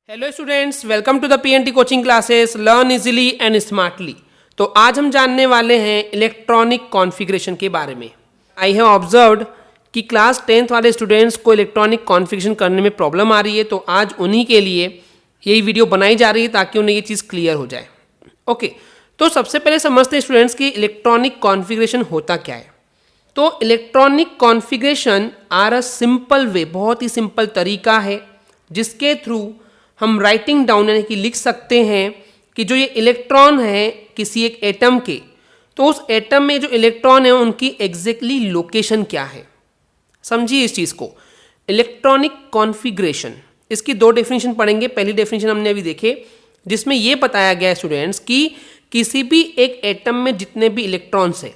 Hello students, welcome to the PNT coaching classes learn easily and smartly. तो आज हम जानने वाले हैं इलेक्ट्रॉनिक कॉन्फ़िगरेशन के बारे में। आई हैव ऑब्जर्व्ड कि क्लास 10th वाले स्टूडेंट्स को इलेक्ट्रॉनिक कॉन्फ़िगरेशन करने में प्रॉब्लम आ रही है, तो आज उन्हीं के लिए यही वीडियो बनाई जा रही है ताकि उन्हें ये चीज़ क्लियर हो जाए। ओके, तो सबसे पहले समझते हैं स्टूडेंट्स कि इलेक्ट्रॉनिक कॉन्फ़िगरेशन होता क्या है। तो electronic configuration are a simple way, बहुत ही सिंपल तरीका है जिसके थ्रू हम राइटिंग डाउन यानी कि लिख सकते हैं कि जो ये इलेक्ट्रॉन है किसी एक एटम के, तो उस एटम में जो इलेक्ट्रॉन है उनकी एग्जैक्टली लोकेशन क्या है। समझिए इस चीज़ को। इलेक्ट्रॉनिक कॉन्फ़िगरेशन, इसकी दो डेफिनेशन पढ़ेंगे। पहली डेफिनेशन हमने अभी देखे जिसमें ये बताया गया है स्टूडेंट्स कि किसी भी एक एटम में जितने भी इलेक्ट्रॉन्स हैं,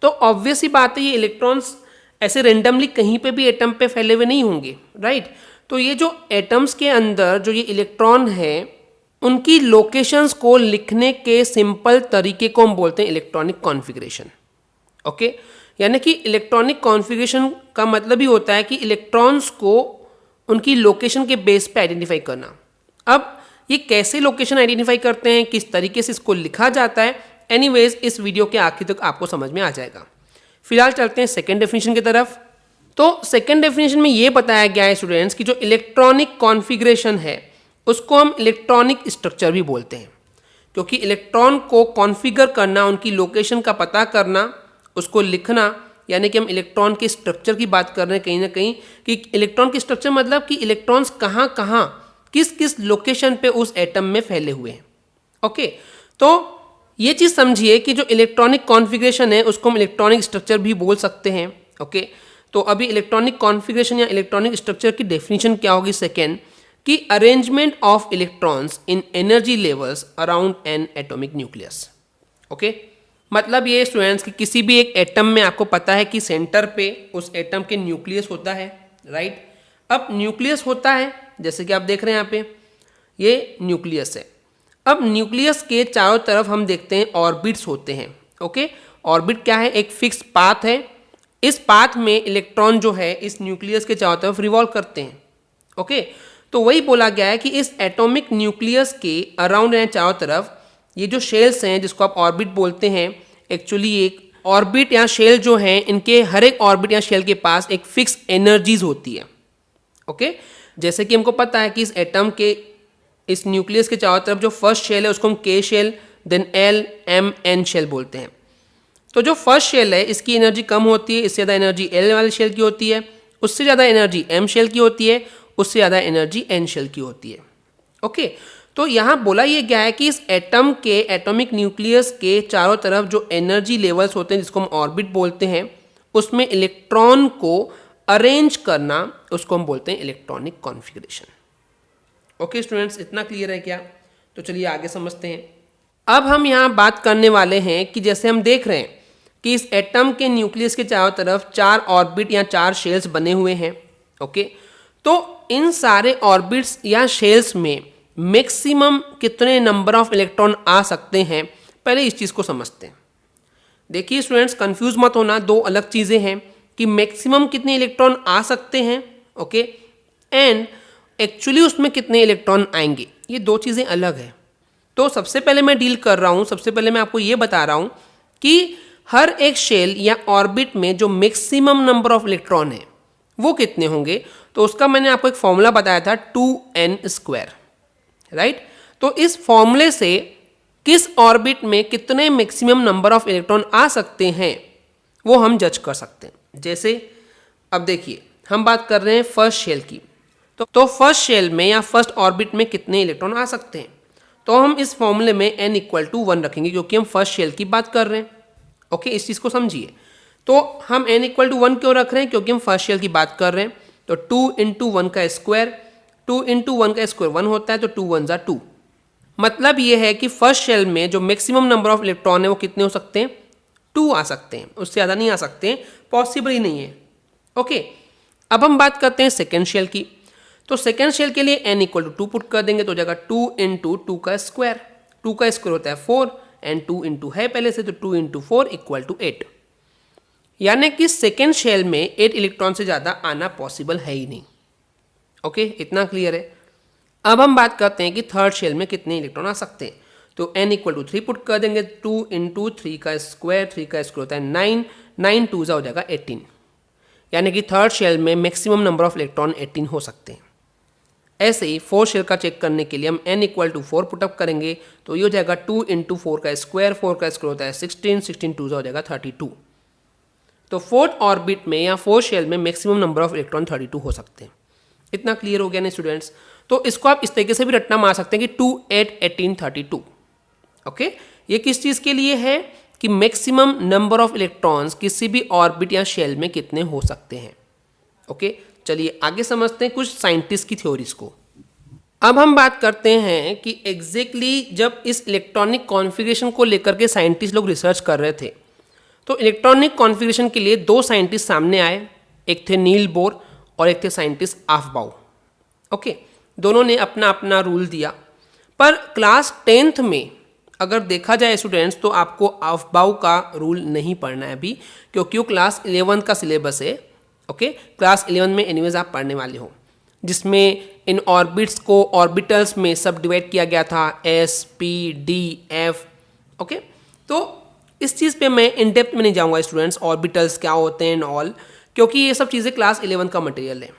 तो ऑब्वियस ही बात है ये इलेक्ट्रॉन्स ऐसे रेंडमली कहीं पे भी एटम पे फैले हुए नहीं होंगे, राइट। तो ये जो एटम्स के अंदर जो ये इलेक्ट्रॉन है उनकी लोकेशंस को लिखने के सिंपल तरीके को हम बोलते हैं इलेक्ट्रॉनिक कॉन्फ़िगरेशन। ओके, यानी कि इलेक्ट्रॉनिक कॉन्फ़िगरेशन का मतलब ही होता है कि इलेक्ट्रॉन्स को उनकी लोकेशन के बेस पे आइडेंटिफाई करना। अब ये कैसे लोकेशन आइडेंटिफाई करते हैं, किस तरीके से इसको लिखा जाता है, एनीवेज इस वीडियो के आखिर तक आपको समझ में आ जाएगा। फिलहाल चलते हैं सेकेंड डेफिनेशन की तरफ। तो सेकेंड डेफिनेशन में ये बताया गया है स्टूडेंट्स कि जो इलेक्ट्रॉनिक कॉन्फ़िगरेशन है उसको हम इलेक्ट्रॉनिक स्ट्रक्चर भी बोलते हैं, क्योंकि इलेक्ट्रॉन को कॉन्फ़िगर करना, उनकी लोकेशन का पता करना, उसको लिखना, यानी कि हम इलेक्ट्रॉन के स्ट्रक्चर की बात कर रहे हैं कहीं ना कहीं कि इलेक्ट्रॉन की स्ट्रक्चर मतलब कि इलेक्ट्रॉन्स कहाँ कहाँ किस किस लोकेशन पे उस एटम में फैले हुए हैं। ओके, तो ये चीज़ समझिए कि जो इलेक्ट्रॉनिक कॉन्फ़िगरेशन है उसको हम इलेक्ट्रॉनिक स्ट्रक्चर भी बोल सकते हैं। ओके, तो अभी इलेक्ट्रॉनिक कॉन्फ़िगरेशन या इलेक्ट्रॉनिक स्ट्रक्चर की डेफिनेशन क्या होगी सेकेंड, कि arrangement of electrons in energy levels around an atomic nucleus. Okay, मतलब ये स्टूडेंट्स कि किसी भी एक एटम में आपको पता है कि सेंटर पे उस एटम के न्यूक्लियस होता है, राइट। अब न्यूक्लियस होता है जैसे कि आप देख रहे हैं यहाँ पे ये न्यूक्लियस है। अब न्यूक्लियस के चारों तरफ हम देखते हैं ऑर्बिट्स होते हैं। ओके, ऑर्बिट क्या है, एक फिक्स पाथ है। इस पाथ में इलेक्ट्रॉन जो है इस न्यूक्लियस के चारों तरफ रिवॉल्व करते हैं। ओके, तो वही बोला गया है कि इस एटॉमिक न्यूक्लियस के अराउंड या चारों तरफ ये जो शेल्स हैं जिसको आप ऑर्बिट बोलते हैं, एक्चुअली एक ऑर्बिट या शेल जो है इनके हर एक ऑर्बिट या शेल के पास एक फिक्स एनर्जीज होती है। ओके, जैसे कि हमको पता है कि इस एटम के इस न्यूक्लियस के चारों तरफ जो फर्स्ट शेल है उसको हम K shell, then L M N shell बोलते हैं। तो जो फर्स्ट शेल है इसकी एनर्जी कम होती है, इससे ज़्यादा एनर्जी एल वाले शेल की होती है, उससे ज़्यादा एनर्जी एम शेल की होती है, उससे ज़्यादा एनर्जी एन शेल की होती है। ओके, तो यहाँ बोला ये गया है कि इस एटम के एटॉमिक न्यूक्लियस के चारों तरफ जो एनर्जी लेवल्स होते हैं जिसको हम ऑर्बिट बोलते हैं, उसमें इलेक्ट्रॉन को अरेंज करना उसको हम बोलते हैं इलेक्ट्रॉनिक कॉन्फ़िगरेशन। ओके स्टूडेंट्स, इतना क्लियर है क्या? तो चलिए आगे समझते हैं। अब हम यहाँ बात करने वाले हैं कि जैसे हम देख रहे हैं कि इस एटम के न्यूक्लियस के चारों तरफ 4 ऑर्बिट या 4 शेल्स बने हुए हैं। ओके, तो इन सारे ऑर्बिट्स या शेल्स में मैक्सिमम कितने नंबर ऑफ इलेक्ट्रॉन आ सकते हैं, पहले इस चीज़ को समझते हैं। देखिए स्टूडेंट्स, कंफ्यूज मत होना, दो अलग चीज़ें हैं कि मैक्सिमम कितने इलेक्ट्रॉन आ सकते हैं, ओके, एंड एक्चुअली उसमें कितने इलेक्ट्रॉन आएंगे, ये दो चीज़ें अलग है। तो सबसे पहले मैं डील कर रहा हूँ, सबसे पहले मैं आपको ये बता रहा हूँ कि हर एक शेल या ऑर्बिट में जो मैक्सिमम नंबर ऑफ इलेक्ट्रॉन है वो कितने होंगे। तो उसका मैंने आपको एक फॉर्मूला बताया था 2n², राइट। तो इस फॉर्मूले से किस ऑर्बिट में कितने मैक्सिमम नंबर ऑफ इलेक्ट्रॉन आ सकते हैं वो हम जज कर सकते हैं। जैसे अब देखिए हम बात कर रहे हैं फर्स्ट शेल की, तो फर्स्ट शेल में या फर्स्ट ऑर्बिट में कितने इलेक्ट्रॉन आ सकते हैं, तो हम इस फॉर्मूले में n=1 रखेंगे क्योंकि हम फर्स्ट शेल की बात कर रहे हैं। ओके, इस चीज़ को समझिए। तो हम n=1 क्यों रख रहे हैं, क्योंकि हम फर्स्ट शेल की बात कर रहे हैं। तो 2 × 1 का स्क्वायर, 2 × 1 का स्क्वायर 1 होता है, तो 2 × 1 = 2। मतलब ये है कि फर्स्ट शेल में जो मैक्सिमम नंबर ऑफ इलेक्ट्रॉन है वो कितने हो सकते हैं, 2 आ सकते हैं, उससे ज़्यादा नहीं आ सकते हैं, पॉसिबल ही नहीं है। ओके, अब हम बात करते हैं सेकेंड शेल की। तो सेकेंड शेल के लिए n=2 पुट कर देंगे तो हो जाएगा 2 × 2 का स्क्वायर, 2 का स्क्वायर होता है 4 एंड 2 × है पहले से, तो 2 × 4 = 8। यानी कि सेकेंड शेल में 8 इलेक्ट्रॉन से ज़्यादा आना पॉसिबल है ही नहीं। ओके, इतना क्लियर है। अब हम बात करते हैं कि थर्ड शेल में कितने इलेक्ट्रॉन आ सकते हैं। तो n इक्वल टू 3 पुट कर देंगे, 2 इंटू 3 का स्क्वायर, 3 का स्क्वायर होता है 9, 9 टू हो जाएगा 18, यानी कि थर्ड शेल में मैक्सिमम नंबर ऑफ इलेक्ट्रॉन 18 हो सकते हैं। ऐसे ही फोर्थ शेल का चेक करने के लिए हम n इक्वल टू 4 पुटअप करेंगे, तो ये हो जाएगा 2 इंटू 4 का स्क्वायर, 4 का स्क्वायर होता है 16, 16 टू हो जाएगा 32। तो फोर्थ ऑर्बिट में या फोर्थ शेल में मैक्सिमम नंबर ऑफ इलेक्ट्रॉन 32 हो सकते हैं। इतना क्लियर हो गया ना स्टूडेंट्स? तो इसको आप इस तरीके से भी रटना मार सकते हैं कि 2, 8, 18, 32। ओके, ये किस चीज़ के लिए है कि मैक्सिमम नंबर ऑफ इलेक्ट्रॉन्स किसी भी ऑर्बिट या शेल में कितने हो सकते हैं। ओके, चलिए आगे समझते हैं कुछ साइंटिस्ट की थ्योरीज को। अब हम बात करते हैं कि एग्जैक्टली जब इस इलेक्ट्रॉनिक कॉन्फ़िगरेशन को लेकर के साइंटिस्ट लोग रिसर्च कर रहे थे, तो इलेक्ट्रॉनिक कॉन्फ़िगरेशन के लिए दो साइंटिस्ट सामने आए, एक थे नील बोर और एक थे साइंटिस्ट अफबाउ। ओके, दोनों ने अपना अपना रूल दिया, पर क्लास 10th में अगर देखा जाए स्टूडेंट्स तो आपको अफबाउ का रूल नहीं पढ़ना है अभी, क्योंकि वो क्लास 11 का सिलेबस है। ओके, क्लास 11 में एनीवेज आप पढ़ने वाले हो, जिसमें इन ऑर्बिट्स को ऑर्बिटल्स में सब डिवाइड किया गया था, S, P, D, F. Okay, तो इस चीज़ पे मैं इन डेप्थ में नहीं जाऊंगा स्टूडेंट्स, ऑर्बिटल्स क्या होते हैं एंड ऑल, क्योंकि ये सब चीज़ें क्लास 11 का मटेरियल है।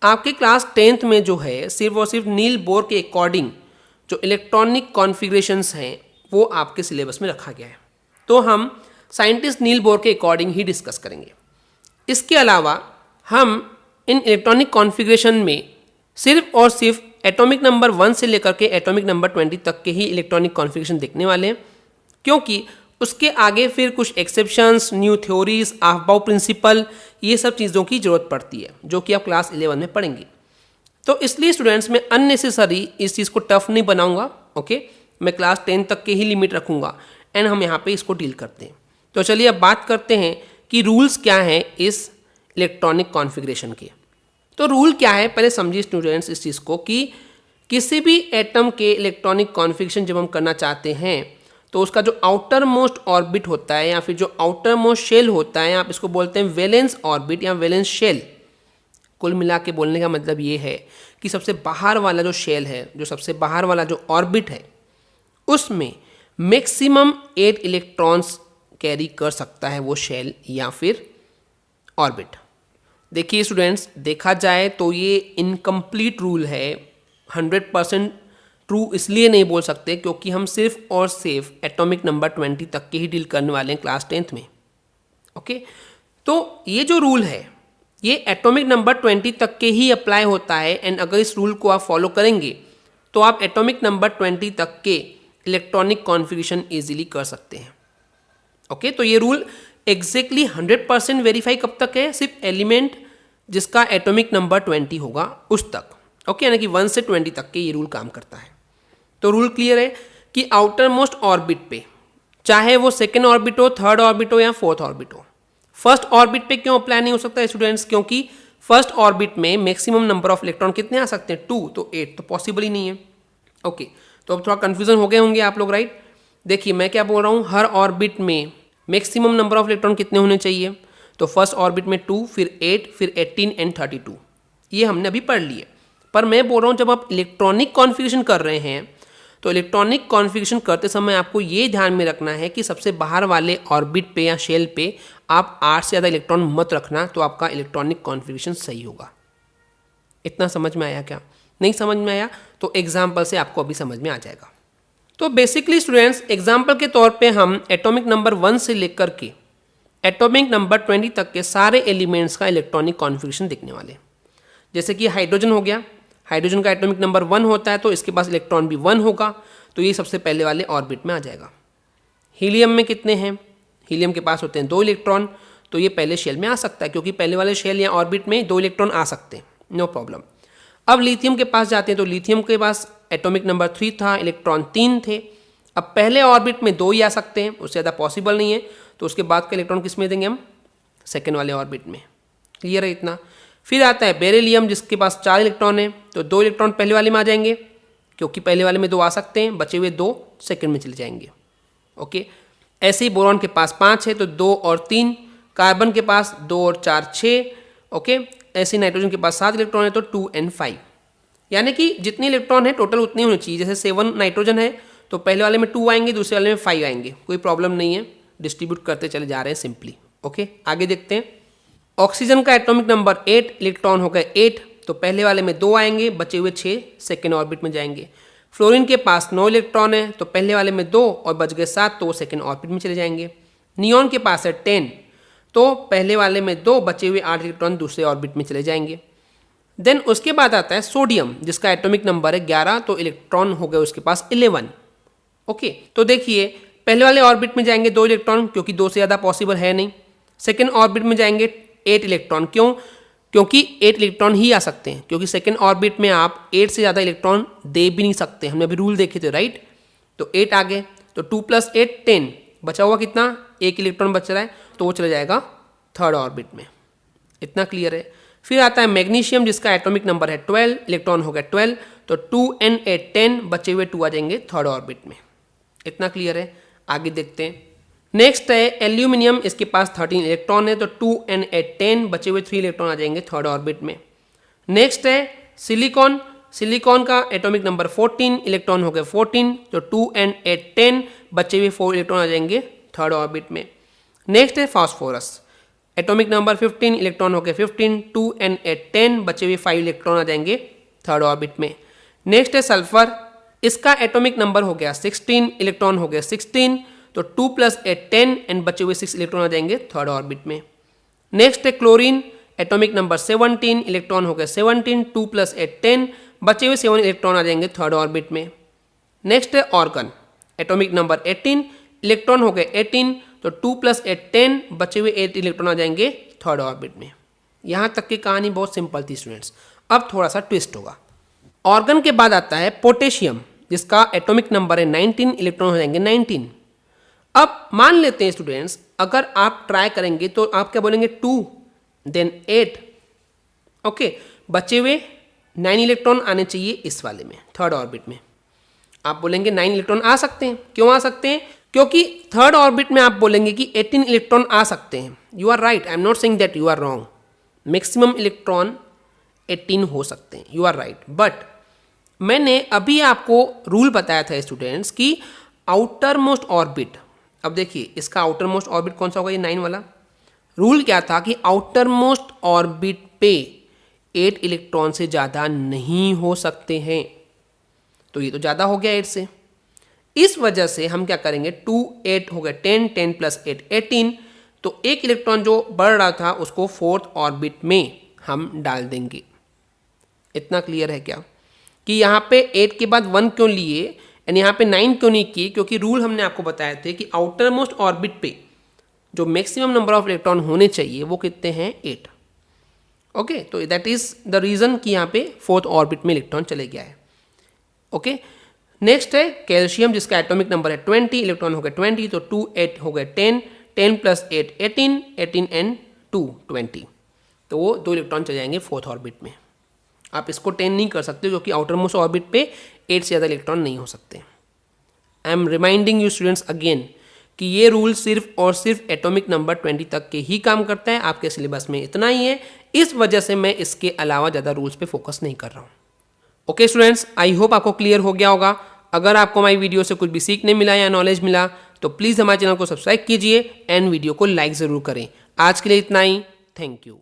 आपके क्लास 10th में जो है सिर्फ और सिर्फ नील बोर के अकॉर्डिंग जो इलेक्ट्रॉनिक कॉन्फ़िगरेशंस हैं वो आपके सिलेबस में रखा गया है, तो हम साइंटिस्ट नील बोर के अकॉर्डिंग ही डिस्कस करेंगे। इसके अलावा हम इन इलेक्ट्रॉनिक कॉन्फ़िगरेशन में सिर्फ और सिर्फ एटॉमिक नंबर 1 से लेकर के एटॉमिक नंबर 20 तक के ही इलेक्ट्रॉनिक कॉन्फ़िगरेशन देखने वाले हैं, क्योंकि उसके आगे फिर कुछ exceptions, new theories, Aufbau principal, ये सब चीज़ों की ज़रूरत पड़ती है जो कि आप क्लास 11 में पढ़ेंगे। तो इसलिए स्टूडेंट्स मैं अननेसेसरी इस चीज़ को टफ नहीं बनाऊंगा। ओके, मैं क्लास 10 तक के ही लिमिट रखूंगा एंड हम यहाँ पे इसको डील करते हैं। तो चलिए अब बात करते हैं कि रूल्स क्या हैं इस इलेक्ट्रॉनिक कॉन्फ़िगरेशन के। तो रूल क्या है, पहले समझिए स्टूडेंट्स इस चीज़ को कि किसी भी एटम के इलेक्ट्रॉनिक कॉन्फ़िगरेशन जब हम करना चाहते हैं तो उसका जो आउटर मोस्ट ऑर्बिट होता है या फिर जो आउटर मोस्ट शेल होता है, आप इसको बोलते हैं वैलेंस ऑर्बिट या वैलेंस शेल। कुल मिला के बोलने का मतलब ये है कि सबसे बाहर वाला जो शेल है, जो सबसे बाहर वाला जो ऑर्बिट है, उसमें मैक्सिमम 8 इलेक्ट्रॉन्स कैरी कर सकता है वो शेल या फिर ऑर्बिट। देखिए स्टूडेंट्स, देखा जाए तो ये इनकम्प्लीट रूल है, 100% ट्रू इसलिए नहीं बोल सकते क्योंकि हम सिर्फ और सिर्फ एटॉमिक नंबर 20 तक के ही डील करने वाले हैं क्लास 10th में। ओके, तो ये जो रूल है ये एटॉमिक नंबर 20 तक के ही अप्लाई होता है, एंड अगर इस रूल को आप फॉलो करेंगे तो आप एटॉमिक नंबर 20 तक के इलेक्ट्रॉनिक कॉन्फ़िगरेशन ईजिली कर सकते हैं। ओके, तो ये रूल एग्जैक्टली 100% वेरीफाई कब तक है? सिर्फ एलिमेंट जिसका एटॉमिक नंबर 20 होगा उस तक। ओके, यानी कि 1 से 20 तक के ये रूल काम करता है। तो रूल क्लियर है कि आउटर मोस्ट ऑर्बिट पे, चाहे वो सेकेंड ऑर्बिट हो, थर्ड ऑर्बिट हो या फोर्थ ऑर्बिट हो, फर्स्ट ऑर्बिट पे क्यों अप्लाई नहीं हो सकता है स्टूडेंट्स? क्योंकि फर्स्ट ऑर्बिट में मैक्सिमम नंबर ऑफ इलेक्ट्रॉन कितने आ सकते हैं? 2, तो 8 तो पॉसिबल ही नहीं है। ओके, तो अब थोड़ा कंफ्यूजन हो गए होंगे आप लोग, राइट? देखिए मैं क्या बोल रहा हूँ, हर ऑर्बिट में मैक्सिमम नंबर ऑफ इलेक्ट्रॉन कितने होने चाहिए? तो फर्स्ट ऑर्बिट में 2, फिर 8, फिर 18 एंड 32, ये हमने अभी पढ़ लिए। पर मैं बोल रहा हूँ जब आप इलेक्ट्रॉनिक कॉन्फ़िगरेशन कर रहे हैं तो इलेक्ट्रॉनिक कॉन्फ़िगरेशन करते समय आपको ये ध्यान में रखना है कि सबसे बाहर वाले ऑर्बिट पे या शेल पे आप 8 से ज़्यादा इलेक्ट्रॉन मत रखना, तो आपका इलेक्ट्रॉनिक कॉन्फ़िगरेशन सही होगा। इतना समझ में आया क्या? नहीं समझ में आया तो एग्जाम्पल से आपको अभी समझ में आ जाएगा। तो बेसिकली स्टूडेंट्स, एग्जाम्पल के तौर पे हम एटॉमिक नंबर 1 से लेकर के एटॉमिक नंबर 20 तक के सारे एलिमेंट्स का इलेक्ट्रॉनिक कॉन्फ़िगरेशन देखने वाले। जैसे कि हाइड्रोजन हो गया, हाइड्रोजन का एटॉमिक नंबर 1 होता है तो इसके पास इलेक्ट्रॉन भी 1 होगा, तो ये सबसे पहले वाले ऑर्बिट में आ जाएगा। हीलियम में कितने हैं? हीलियम के पास होते हैं 2 इलेक्ट्रॉन, तो ये पहले शेल में आ सकता है क्योंकि पहले वाले शेल या ऑर्बिट में 2 इलेक्ट्रॉन आ सकते हैं, नो प्रॉब्लम। अब लिथियम के पास जाते हैं तो लिथियम के पास एटॉमिक नंबर 3 था, इलेक्ट्रॉन 3 थे। अब पहले ऑर्बिट में 2 ही आ सकते हैं, उससे ज़्यादा पॉसिबल नहीं है, तो उसके बाद का इलेक्ट्रॉन किस में देंगे हम? सेकेंड वाले ऑर्बिट में। क्लियर है इतना? फिर आता है बेरिलियम जिसके पास 4 इलेक्ट्रॉन है, तो 2 इलेक्ट्रॉन पहले वाले में आ जाएंगे क्योंकि पहले वाले में 2 आ सकते हैं, बचे हुए 2 सेकंड में चले जाएंगे। ओके, ऐसे ही बोरॉन के पास 5 है तो 2 और 3, कार्बन के पास 2 और 4 6। ओके, ऐसे ही नाइट्रोजन के पास 7 इलेक्ट्रॉन है तो 2 और 5। यानी कि जितने इलेक्ट्रॉन है टोटल उतने होने चाहिए। जैसे 7 नाइट्रोजन है तो पहले वाले में 2 आएंगे, दूसरे वाले में 5 आएंगे, कोई प्रॉब्लम नहीं है, डिस्ट्रीब्यूट करते चले जा रहे हैं सिंपली। ओके, आगे देखते हैं। ऑक्सीजन का एटॉमिक नंबर 8, इलेक्ट्रॉन हो गए 8, तो पहले वाले में 2 आएंगे, बचे हुए 6 सेकेंड ऑर्बिट में जाएंगे। फ्लोरीन के पास 9 इलेक्ट्रॉन है, तो पहले वाले में 2 और बच गए 7, तो वो सेकेंड ऑर्बिट में चले जाएंगे। नियॉन के पास है 10, तो पहले वाले में 2, बचे हुए 8 इलेक्ट्रॉन दूसरे ऑर्बिट में चले जाएंगे। देन उसके बाद आता है सोडियम, जिसका एटॉमिक नंबर है 11, तो इलेक्ट्रॉन हो गए उसके पास 11। ओके, तो देखिए पहले वाले ऑर्बिट में जाएंगे 2 इलेक्ट्रॉन, क्योंकि 2 से ज़्यादा पॉसिबल है नहीं। सेकेंड ऑर्बिट में जाएंगे 8 इलेक्ट्रॉन, क्यों? क्योंकि 8 इलेक्ट्रॉन ही आ सकते हैं, क्योंकि सेकेंड ऑर्बिट में आप 8 से ज़्यादा इलेक्ट्रॉन दे भी नहीं सकते, हमने अभी रूल देखे थे, राइट। तो 8 आ गए, तो 2 + 8 10, बचा हुआ कितना? 1 इलेक्ट्रॉन बच रहा है, तो वो चला जाएगा थर्ड ऑर्बिट में। इतना क्लियर है। फिर आता है मैग्नीशियम, जिसका एटॉमिक नंबर है 12, इलेक्ट्रॉन हो गया 12, तो 2n8 10, बचे हुए 2 आ जाएंगे थर्ड ऑर्बिट में। इतना क्लियर है। आगे देखते हैं। नेक्स्ट है एल्यूमिनियम, इसके पास 13 इलेक्ट्रॉन है, तो 2n8 10, बचे हुए 3 इलेक्ट्रॉन आ जाएंगे थर्ड ऑर्बिट में। नेक्स्ट है सिलिकॉन, सिलिकॉन का एटॉमिक नंबर 14, इलेक्ट्रॉन हो गए 14, तो 2n8 10, बचे हुए 4 इलेक्ट्रॉन आ जाएंगे थर्ड ऑर्बिट में। नेक्स्ट है फास्फोरस, एटॉमिक नंबर 15, इलेक्ट्रॉन हो गए 15, 2n8 10, बचे हुए 5 इलेक्ट्रॉन आ जाएंगे थर्ड ऑर्बिट में। नेक्स्ट है सल्फर, इसका एटॉमिक नंबर हो गया 16, इलेक्ट्रॉन हो गए 16, तो 2 + 8 10, एंड बचे हुए 6 इलेक्ट्रॉन आ जाएंगे थर्ड ऑर्बिट में। नेक्स्ट है क्लोरीन, एटॉमिक नंबर 17, इलेक्ट्रॉन हो गए 17, 2 + 8 10, बचे हुए 7 इलेक्ट्रॉन आ जाएंगे थर्ड ऑर्बिट में। नेक्स्ट है ऑर्गन, एटॉमिक नंबर 18, इलेक्ट्रॉन हो गए 18, तो 2 + 8 10, बचे हुए 8 इलेक्ट्रॉन आ जाएंगे थर्ड ऑर्बिट में। यहाँ तक की कहानी बहुत सिंपल थी स्टूडेंट्स। अब थोड़ा सा ट्विस्ट होगा। ऑर्गन के बाद आता है पोटेशियम, जिसका एटॉमिक नंबर है 19, इलेक्ट्रॉन हो जाएंगे 19। अब मान लेते हैं स्टूडेंट्स, अगर आप ट्राई करेंगे तो आप क्या बोलेंगे 2 देन 8, ओके, बचे हुए 9 इलेक्ट्रॉन आने चाहिए इस वाले में थर्ड ऑर्बिट में। आप बोलेंगे 9 इलेक्ट्रॉन आ सकते हैं, क्यों आ सकते हैं? क्योंकि थर्ड ऑर्बिट में आप बोलेंगे कि 18 इलेक्ट्रॉन आ सकते हैं। You are right, I am not saying that you are wrong, maximum electron 18 हो सकते हैं, यू आर राइट। बट मैंने अभी आपको रूल बताया था स्टूडेंट्स कि आउटर मोस्ट ऑर्बिट, अब देखिए इसका आउटर मोस्ट ऑर्बिट कौन सा होगा, ये 9 वाला। रूल क्या था कि आउटर मोस्ट ऑर्बिट पे 8 इलेक्ट्रॉन से ज़्यादा नहीं हो सकते हैं, तो ये तो ज़्यादा हो गया 8 से। इस वजह से हम क्या करेंगे, 2 8 हो गए 10, 10 + 8 18, तो 1 इलेक्ट्रॉन जो बढ़ रहा था उसको फोर्थ ऑर्बिट में हम डाल देंगे। इतना क्लियर है क्या कि यहाँ पे 8 के बाद 1 क्यों लिए एंड यहाँ पे 9 क्यों नहीं किए? क्योंकि रूल हमने आपको बताए थे कि आउटर मोस्ट ऑर्बिट पे जो मैक्सिमम नंबर ऑफ इलेक्ट्रॉन होने चाहिए वो कितने हैं, 8। ओके, तो दैट इज द रीजन कि यहाँ पे फोर्थ ऑर्बिट में इलेक्ट्रॉन चले गया है। ओके, नेक्स्ट है कैल्शियम, जिसका एटॉमिक नंबर है 20, इलेक्ट्रॉन हो गए 20, तो 2 8 हो गए 10, 10 + 8 18, 18 एंड 2 20, तो वो 2 इलेक्ट्रॉन चले जाएंगे फोर्थ ऑर्बिट में। आप इसको 10 नहीं कर सकते क्योंकि आउटर मोस्ट ऑर्बिट पे 8 से ज़्यादा इलेक्ट्रॉन नहीं हो सकते। I am reminding you students again कि ये रूल सिर्फ और सिर्फ एटॉमिक नंबर 20 तक के ही काम करता है, आपके सिलेबस में इतना ही है, इस वजह से मैं इसके अलावा ज़्यादा रूल्स पे फोकस नहीं कर रहा हूँ। ओके स्टूडेंट्स, आई होप आपको क्लियर हो गया होगा। अगर आपको हमारी वीडियो से कुछ भी सीखने मिला या नॉलेज मिला तो प्लीज़ हमारे चैनल को सब्सक्राइब कीजिए एंड वीडियो को लाइक ज़रूर करें। आज के लिए इतना ही, थैंक यू।